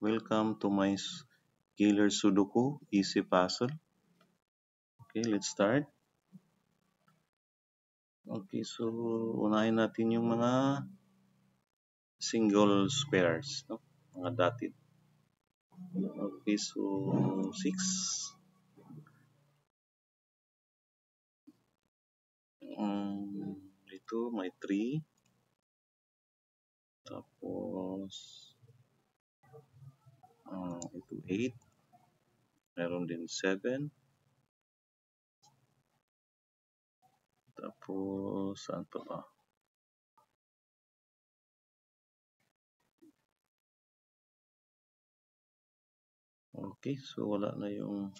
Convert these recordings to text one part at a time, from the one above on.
Welcome to my Killer Sudoku Easy Puzzle. Okay, let's start. Okay, so unahin natin yung mga single squares, no? Mga dotted. Okay, so 6. Ito may 3. Tapos ito 8. Meron din 7. Tapos saan pa ba? Okay, so wala na yung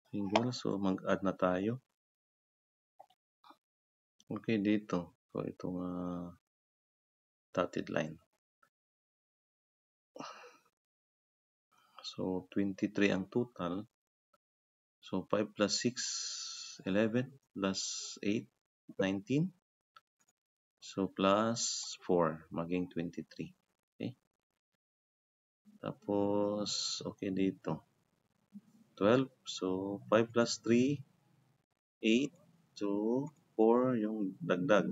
single. So mag-add na tayo. Okay, dito. So itong dotted line. So 23 ang total. So 5 plus 6, 11 plus 8, 19. So plus 4, maging 23. Okay. Tapos, okay dito. 12. So 5 plus 3, 8. So 4 yung dagdag.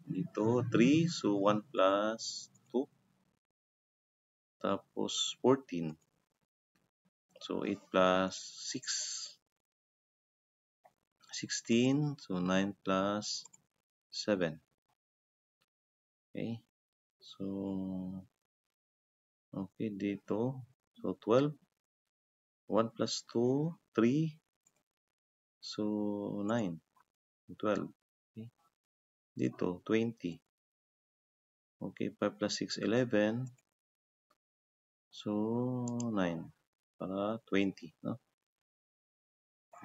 Dito 3. So 1 plus 2. Tapos 14. So 8 plus 6. 16. So 9 plus 7. Okay. So, okay dito. So 12. 1 plus 2, 3. So 9. 12. Okay. Dito, 20. Okay, 5 plus 6, 11. So 9. Para 20. No?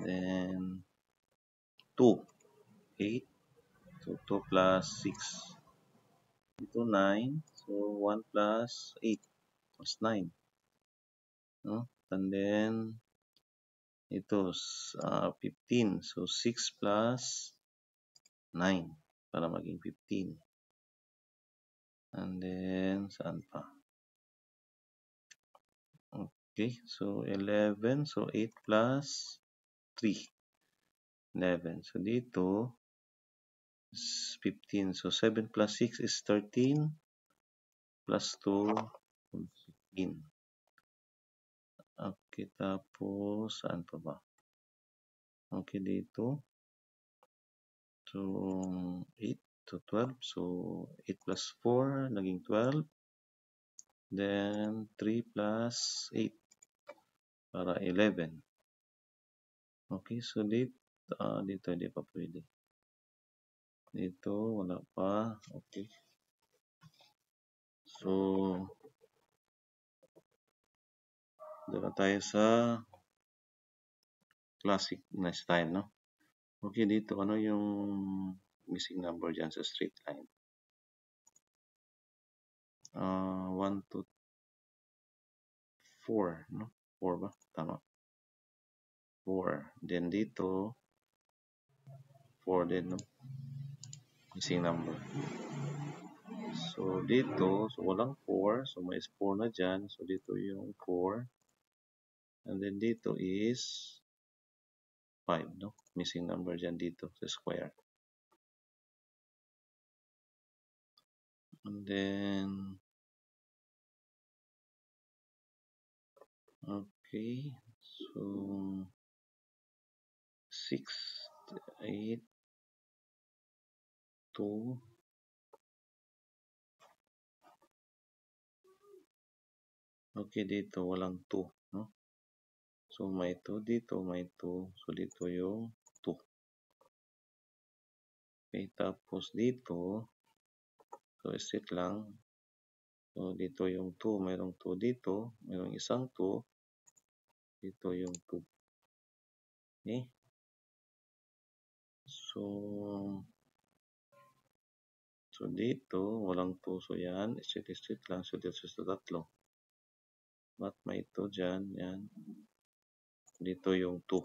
Then 2. 8. So 2 plus 6. Dito 9. So 1 plus 8. Plus 9. No? And then ito 15. So 6 plus 9 para maging 15. And then saan pa? Okay, so 11. So 8 plus 3. 11. So dito is 15. So 7 plus 6 is 13. Plus 2, 15. Okay, tapos saan pa ba? Okay, dito. So 8 to 12. So 8 plus 4, naging 12. Then 3 plus 8 para 11. Okay, so dito hindi pa pwede. Dito wala pa. Okay. So doon tayo sa classic na style, no? Okay, dito ano yung missing number dyan sa straight line? 1 to 4, no? 4 ba? Tama. 4. Then dito 4 din, no? Missing number. So dito, so walang 4. So may 4 na dyan. So dito yung 4. And then dito is 5, no? Missing number dyan dito sa square. And then okay, so 6, 8, 2. Okay, dito walang 2, no? So may 2 dito, may 2. So dito yung 2. Okay, tapos dito, so straight lang. So dito yung 2, mayroong 2 dito, mayroong isang 2. Dito yung 2. Okay? So dito, walang 2. So yan, straight lang. So dito sa tatlo. But may 2 dyan, yan. Dito yung 2.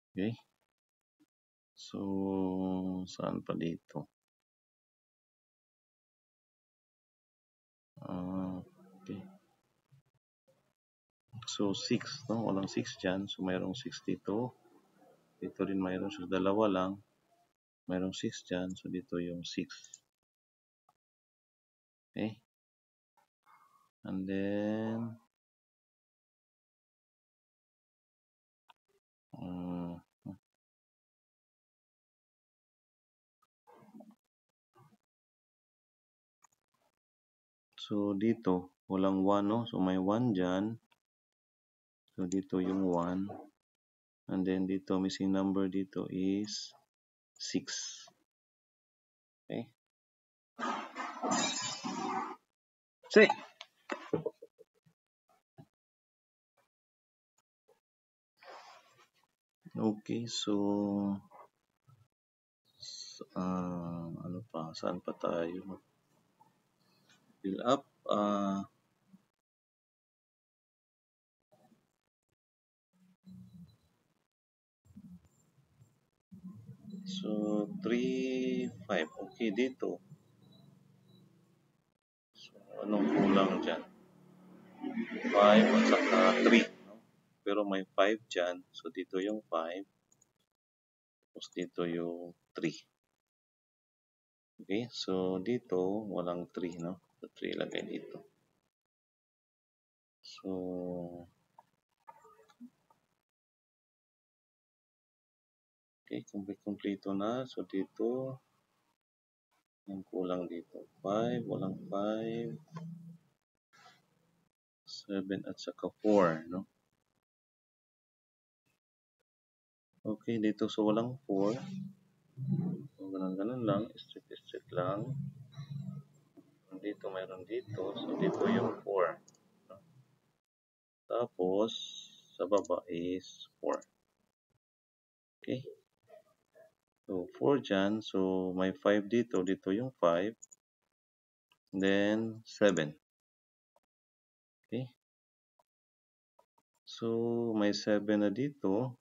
Okay? So, saan pa dito? Okay. So 6, no? Walang 6 dyan. So mayroong 6 dito. Dito rin mayroon. So dalawa lang. Mayroong 6 dyan. So dito yung 6. Okay. And then so dito walang 1, no? So may 1 dyan. So dito yung 1. And then dito missing number dito is 6. Okay. Say. Okay, so ano pa? Saan pa tayo? Fill up. So 3, 5. Okay, dito. So anong kulang dyan? 5 at saka 3. No? Pero may 5 dyan. So dito yung 5. Tapos dito yung 3. Okay, so dito walang 3, no? So 3 lagay dito. So okay, kompleto na. So dito yung kulang dito 5, walang 5, 7 at saka 4, no? Okay, dito so walang 4. So ganun lang, straight lang. Dito mayroon dito, so dito yung 4. No? Tapos sa baba is 4. Okay. So 4 dyan, so may 5 dito, dito yung 5. Then 7. Okay. So may 7 na dito.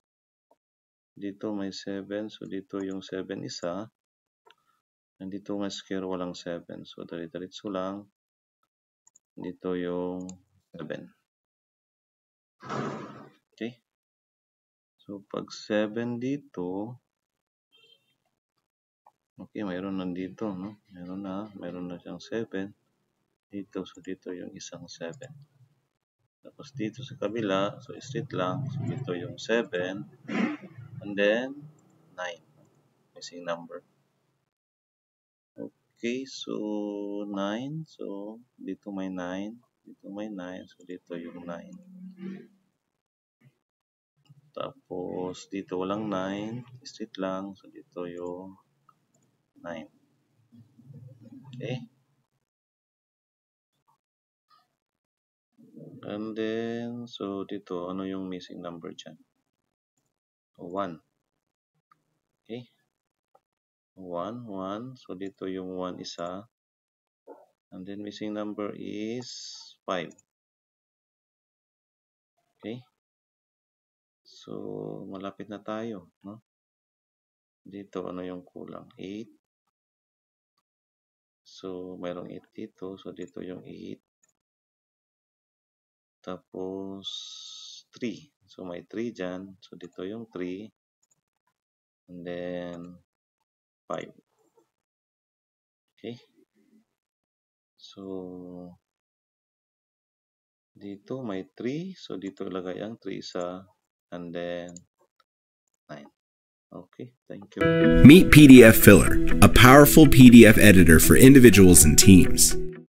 Dito may 7. So dito yung 7 isa. And dito may square walang 7. So diretso lang. Dito yung 7. Okay. So pag 7 dito. Okay, mayroon nandito, no? Mayroon na siyang 7. Dito, so dito yung isang 7. Tapos dito sa kabila, so straight lang. So dito yung 7. And then 9. Missing number. Okay, so 9. So dito may 9. Dito may 9. So dito yung 9. Tapos dito walang 9. Straight lang. So dito yung 9. Okay. And then, so dito, ano yung missing number dyan? 1. Okay. 1, 1. So dito yung 1 isa. And then missing number is 5. Okay. So malapit na tayo, no? Dito ano yung kulang? 8. So mayroong 8 dito. So dito yung 8. Tapos 3. So may 3 dyan. So dito yung 3. And then 5. Okay. So dito may 3. So dito ilagay ang 3 isa. And then 9. Okay, thank you. Meet PDF Filler, a powerful PDF editor for individuals and teams.